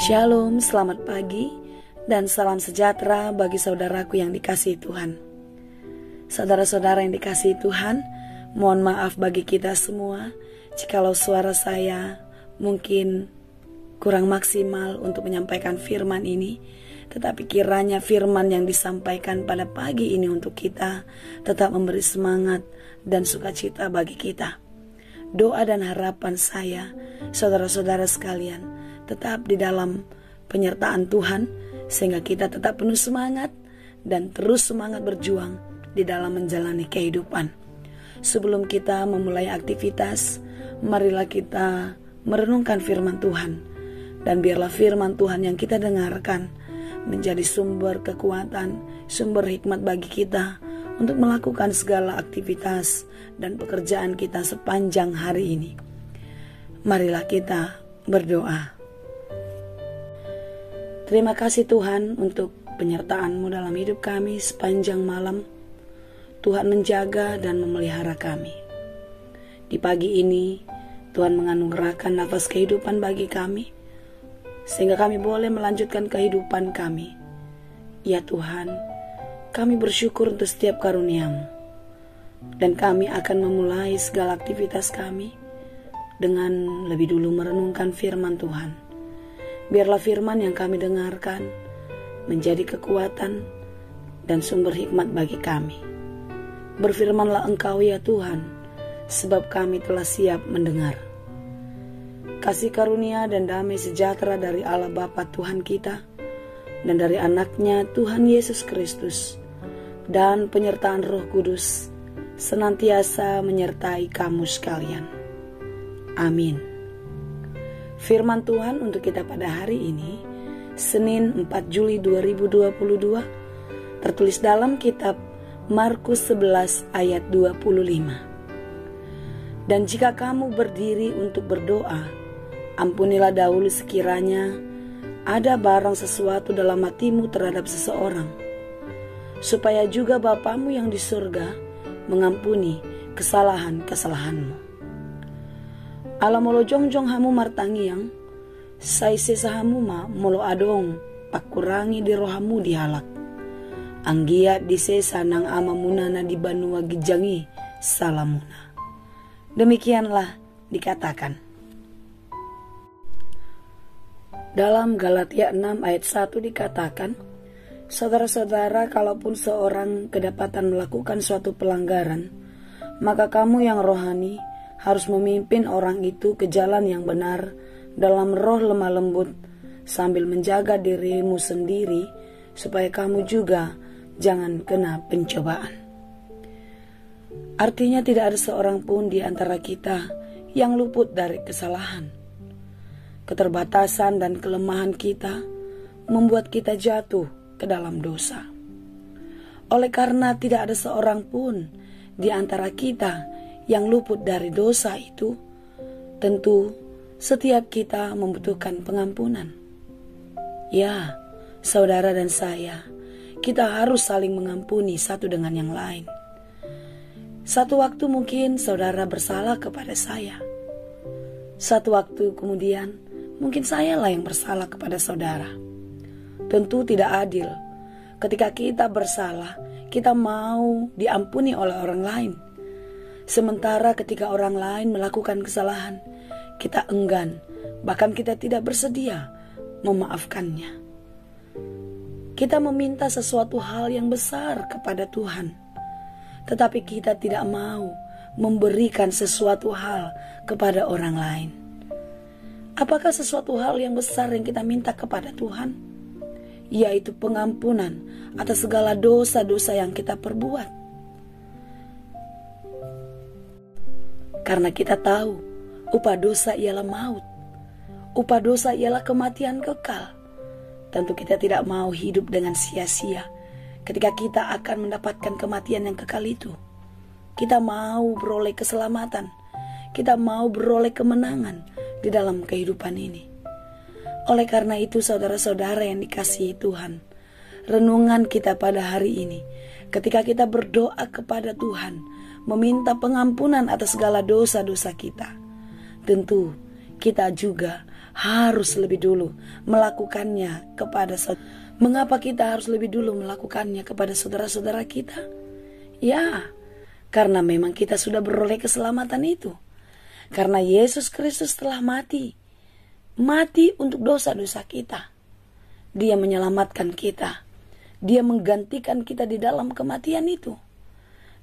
Shalom, selamat pagi, dan salam sejahtera bagi saudaraku yang dikasihi Tuhan. Saudara-saudara yang dikasihi Tuhan, mohon maaf bagi kita semua jikalau suara saya mungkin kurang maksimal untuk menyampaikan firman ini. Tetapi kiranya firman yang disampaikan pada pagi ini untuk kita tetap memberi semangat dan sukacita bagi kita. Doa dan harapan saya, saudara-saudara sekalian, tetap di dalam penyertaan Tuhan, sehingga kita tetap penuh semangat dan terus semangat berjuang di dalam menjalani kehidupan. Sebelum kita memulai aktivitas, marilah kita merenungkan firman Tuhan, dan biarlah firman Tuhan yang kita dengarkan menjadi sumber kekuatan, sumber hikmat bagi kita untuk melakukan segala aktivitas dan pekerjaan kita sepanjang hari ini. Marilah kita berdoa. Terima kasih Tuhan untuk penyertaan-Mu dalam hidup kami sepanjang malam. Tuhan menjaga dan memelihara kami. Di pagi ini, Tuhan menganugerahkan nafas kehidupan bagi kami, sehingga kami boleh melanjutkan kehidupan kami. Ya Tuhan, kami bersyukur untuk setiap karunia-Mu. Dan kami akan memulai segala aktivitas kami dengan lebih dulu merenungkan firman Tuhan. Biarlah firman yang kami dengarkan menjadi kekuatan dan sumber hikmat bagi kami. Berfirmanlah Engkau ya Tuhan, sebab kami telah siap mendengar. Kasih karunia dan damai sejahtera dari Allah Bapa Tuhan kita dan dari anaknya Tuhan Yesus Kristus dan penyertaan Roh Kudus senantiasa menyertai kamu sekalian. Amin. Firman Tuhan untuk kita pada hari ini, Senin 4 Juli 2022, tertulis dalam kitab Markus 11 ayat 25. Dan jika kamu berdiri untuk berdoa, ampunilah dahulu sekiranya ada barang sesuatu dalam hatimu terhadap seseorang, supaya juga Bapamu yang di surga mengampuni kesalahan-kesalahanmu. Ala molo jongjong hamu martangiang, sai sesa hamu ma molo adong pakurangi di rohamu dihalak. Anggia di sesa nang ama munana di banua gijangi salamuna. Demikianlah dikatakan. Dalam Galatia 6 ayat 1 dikatakan, saudara-saudara, kalaupun seorang kedapatan melakukan suatu pelanggaran, maka kamu yang rohani harus memimpin orang itu ke jalan yang benar dalam roh lemah lembut, sambil menjaga dirimu sendiri supaya kamu juga jangan kena pencobaan. Artinya tidak ada seorang pun di antara kita yang luput dari kesalahan. Keterbatasan dan kelemahan kita membuat kita jatuh ke dalam dosa. Oleh karena tidak ada seorang pun di antara kita yang luput dari dosa itu, tentu setiap kita membutuhkan pengampunan. Ya, saudara dan saya, kita harus saling mengampuni satu dengan yang lain. Satu waktu mungkin saudara bersalah kepada saya. Satu waktu kemudian mungkin sayalah yang bersalah kepada saudara. Tentu tidak adil ketika kita bersalah, kita mau diampuni oleh orang lain. Sementara ketika orang lain melakukan kesalahan, kita enggan, bahkan kita tidak bersedia memaafkannya. Kita meminta sesuatu hal yang besar kepada Tuhan, tetapi kita tidak mau memberikan sesuatu hal kepada orang lain. Apakah sesuatu hal yang besar yang kita minta kepada Tuhan? Yaitu pengampunan atas segala dosa-dosa yang kita perbuat. Karena kita tahu upah dosa ialah maut, upah dosa ialah kematian kekal. Tentu kita tidak mau hidup dengan sia-sia ketika kita akan mendapatkan kematian yang kekal itu. Kita mau beroleh keselamatan, kita mau beroleh kemenangan di dalam kehidupan ini. Oleh karena itu saudara-saudara yang dikasihi Tuhan, renungan kita pada hari ini, ketika kita berdoa kepada Tuhan, meminta pengampunan atas segala dosa-dosa kita, tentu kita juga harus lebih dulu melakukannya kepada saudara? Mengapa kita harus lebih dulu melakukannya kepada saudara-saudara kita? Ya, karena memang kita sudah beroleh keselamatan itu. Karena Yesus Kristus telah mati untuk dosa-dosa kita. Dia menyelamatkan kita. Dia menggantikan kita di dalam kematian itu.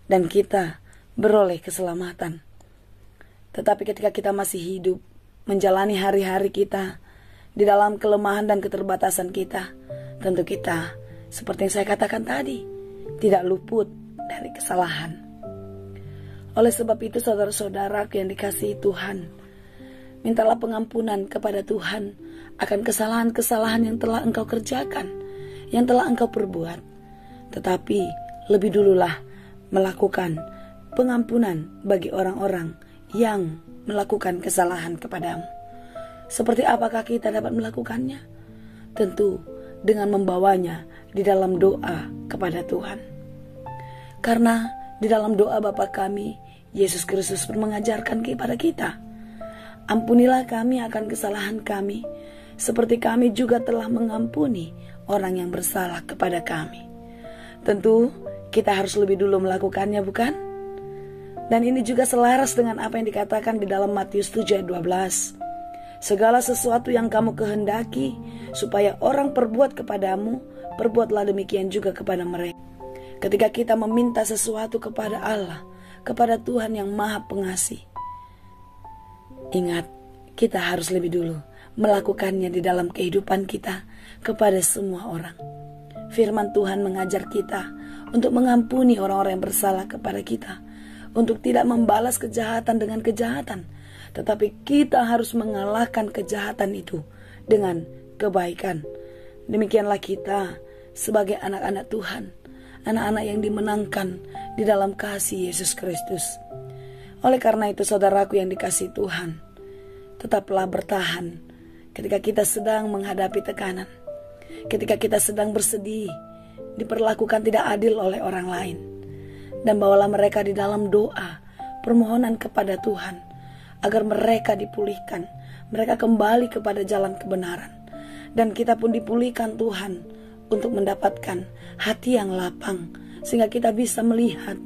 Dan kita beroleh keselamatan. Tetapi ketika kita masih hidup, menjalani hari-hari kita di dalam kelemahan dan keterbatasan kita, tentu kita, seperti yang saya katakan tadi, tidak luput dari kesalahan. Oleh sebab itu saudara-saudara yang dikasihi Tuhan, mintalah pengampunan kepada Tuhan akan kesalahan-kesalahan yang telah engkau kerjakan, yang telah engkau perbuat. Tetapi lebih dululah melakukan pengampunan bagi orang-orang yang melakukan kesalahan kepadamu. Seperti apakah kita dapat melakukannya? Tentu dengan membawanya di dalam doa kepada Tuhan. Karena di dalam doa Bapa kami, Yesus Kristus pun mengajarkan kepada kita, ampunilah kami akan kesalahan kami, seperti kami juga telah mengampuni orang yang bersalah kepada kami. Tentu kita harus lebih dulu melakukannya, bukan? Dan ini juga selaras dengan apa yang dikatakan di dalam Matius 7 ayat 12. Segala sesuatu yang kamu kehendaki supaya orang perbuat kepadamu, perbuatlah demikian juga kepada mereka. Ketika kita meminta sesuatu kepada Allah, kepada Tuhan yang Maha Pengasih, ingat, kita harus lebih dulu melakukannya di dalam kehidupan kita kepada semua orang. Firman Tuhan mengajar kita untuk mengampuni orang-orang yang bersalah kepada kita, untuk tidak membalas kejahatan dengan kejahatan, tetapi kita harus mengalahkan kejahatan itu dengan kebaikan. Demikianlah kita sebagai anak-anak Tuhan, anak-anak yang dimenangkan di dalam kasih Yesus Kristus. Oleh karena itu saudaraku yang dikasihi Tuhan, tetaplah bertahan ketika kita sedang menghadapi tekanan, ketika kita sedang bersedih, diperlakukan tidak adil oleh orang lain. Dan bawalah mereka di dalam doa, permohonan kepada Tuhan, agar mereka dipulihkan, mereka kembali kepada jalan kebenaran. Dan kita pun dipulihkan Tuhan untuk mendapatkan hati yang lapang, sehingga kita bisa melihat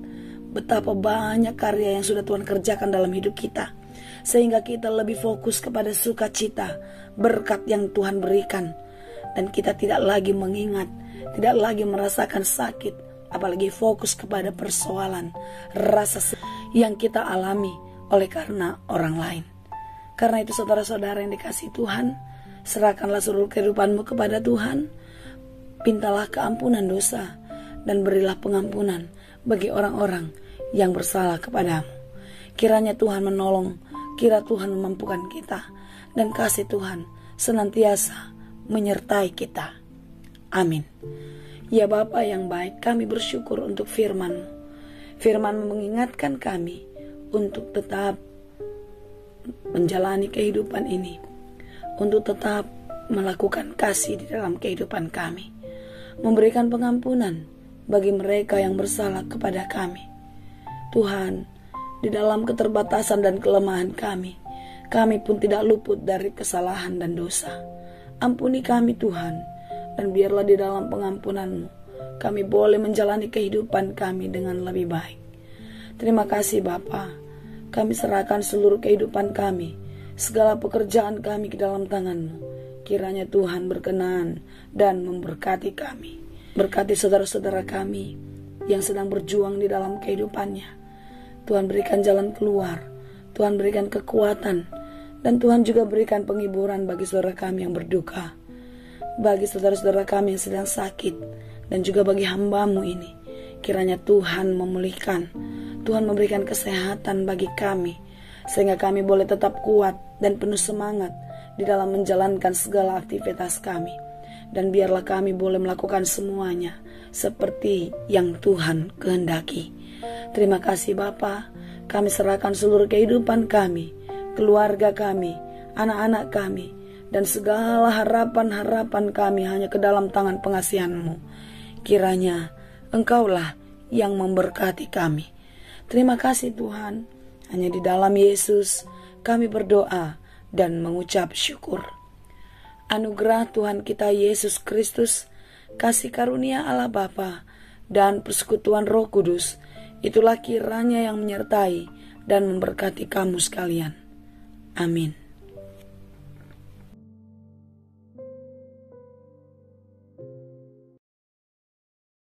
betapa banyak karya yang sudah Tuhan kerjakan dalam hidup kita, sehingga kita lebih fokus kepada sukacita, berkat yang Tuhan berikan. Dan kita tidak lagi mengingat, tidak lagi merasakan sakit, apalagi fokus kepada persoalan, rasa yang kita alami oleh karena orang lain. Karena itu saudara-saudara yang dikasihi Tuhan, serahkanlah seluruh kehidupanmu kepada Tuhan, pintalah keampunan dosa, dan berilah pengampunan bagi orang-orang yang bersalah kepadamu. Kiranya Tuhan menolong, kira Tuhan memampukan kita, dan kasih Tuhan senantiasa menyertai kita. Amin. Ya Bapa yang baik, kami bersyukur untuk firman-Mu. Firman-Mu mengingatkan kami untuk tetap menjalani kehidupan ini, untuk tetap melakukan kasih di dalam kehidupan kami, memberikan pengampunan bagi mereka yang bersalah kepada kami. Tuhan, di dalam keterbatasan dan kelemahan kami pun tidak luput dari kesalahan dan dosa. Ampuni kami Tuhan, dan biarlah di dalam pengampunan-Mu kami boleh menjalani kehidupan kami dengan lebih baik. Terima kasih Bapa. Kami serahkan seluruh kehidupan kami, segala pekerjaan kami ke dalam tangan-Mu. Kiranya Tuhan berkenan dan memberkati kami. Berkati saudara-saudara kami yang sedang berjuang di dalam kehidupannya. Tuhan berikan jalan keluar, Tuhan berikan kekuatan, dan Tuhan juga berikan penghiburan bagi saudara kami yang berduka, bagi saudara-saudara kami yang sedang sakit, dan juga bagi hamba-Mu ini. Kiranya Tuhan memulihkan, Tuhan memberikan kesehatan bagi kami, sehingga kami boleh tetap kuat dan penuh semangat di dalam menjalankan segala aktivitas kami. Dan biarlah kami boleh melakukan semuanya seperti yang Tuhan kehendaki. Terima kasih Bapa. Kami serahkan seluruh kehidupan kami, keluarga kami, anak-anak kami, dan segala harapan-harapan kami hanya ke dalam tangan pengasihan-Mu. Kiranya Engkaulah yang memberkati kami. Terima kasih Tuhan. Hanya di dalam Yesus kami berdoa dan mengucap syukur. Anugerah Tuhan kita Yesus Kristus, kasih karunia Allah Bapa, dan persekutuan Roh Kudus, itulah kiranya yang menyertai dan memberkati kamu sekalian. Amin.